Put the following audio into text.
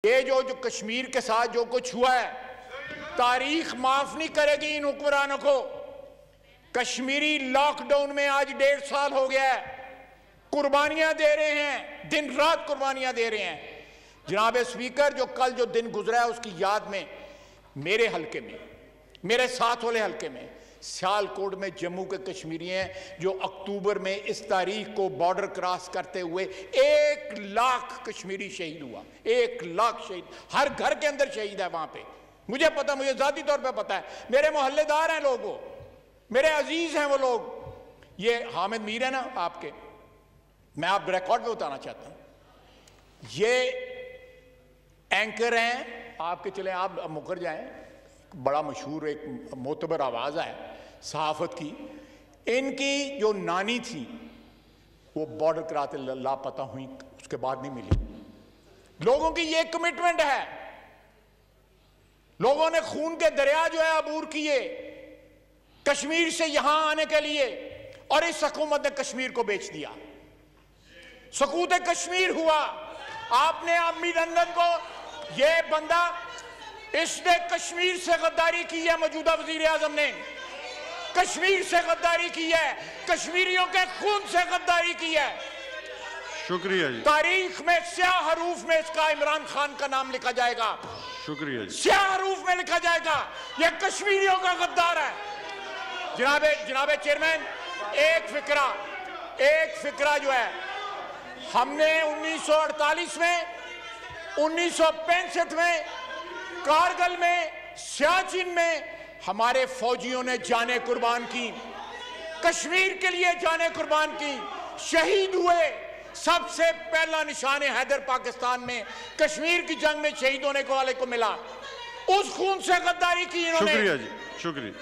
ये जो कश्मीर के साथ जो कुछ हुआ है, तारीख माफ नहीं करेगी इन हुक्मरानों को। कश्मीरी लॉकडाउन में आज 1.5 साल हो गया है, कुर्बानियां दे रहे हैं, दिन रात कुर्बानियां दे रहे हैं। जनाब स्पीकर, जो कल जो दिन गुजरा है उसकी याद में मेरे हलके में, मेरे साथ वाले हलके में सियालकोट में जम्मू के कश्मीरी हैं जो अक्टूबर में इस तारीख को बॉर्डर क्रॉस करते हुए 1 लाख कश्मीरी शहीद हुआ। 1 लाख शहीद, हर घर के अंदर शहीद है वहां पे। मुझे पता, मुझे जाती तौर पे पता है, मेरे मोहल्लेदार हैं लोग, वो मेरे अजीज हैं वो लोग। ये हामिद मीर है ना आपके, मैं आप रिकॉर्ड में उतारना चाहता हूं। ये एंकर हैं आपके, चले आप मुकर जाएं, बड़ा मशहूर एक मोतबर आवाज है सहाफत की। इनकी जो नानी थी वो बॉर्डर कराते लापता हुई, उसके बाद नहीं मिली। लोगों की ये कमिटमेंट है, लोगों ने खून के दरिया जो है अबूर किए कश्मीर से यहां आने के लिए, और इस हुकूमत ने कश्मीर को बेच दिया। सकूत कश्मीर हुआ। आपने अमीर लंदन को, ये बंदा, इसने कश्मीर से गद्दारी की है। मौजूदा वजीर आजम ने कश्मीर से गद्दारी की है, कश्मीरियों के खून से गद्दारी की है। शुक्रिया जी। तारीख में स्याह हरूफ में इसका इमरान खान का नाम लिखा जाएगा। शुक्रिया जी। स्याह हरूफ में लिखा जाएगा, यह कश्मीरियों का गद्दार है। जनाबे चेयरमैन, एक फिक्रा जो है, हमने 1948 में, 1965 में, कारगिल में, सियाचिन में हमारे फौजियों ने जाने कुर्बान की, कश्मीर के लिए जाने कुर्बान की, शहीद हुए। सबसे पहला निशान हैदर पाकिस्तान में कश्मीर की जंग में शहीद होने को वाले को मिला। उस खून से गद्दारी की इन्होंने। शुक्रिया जी, शुक्रिया।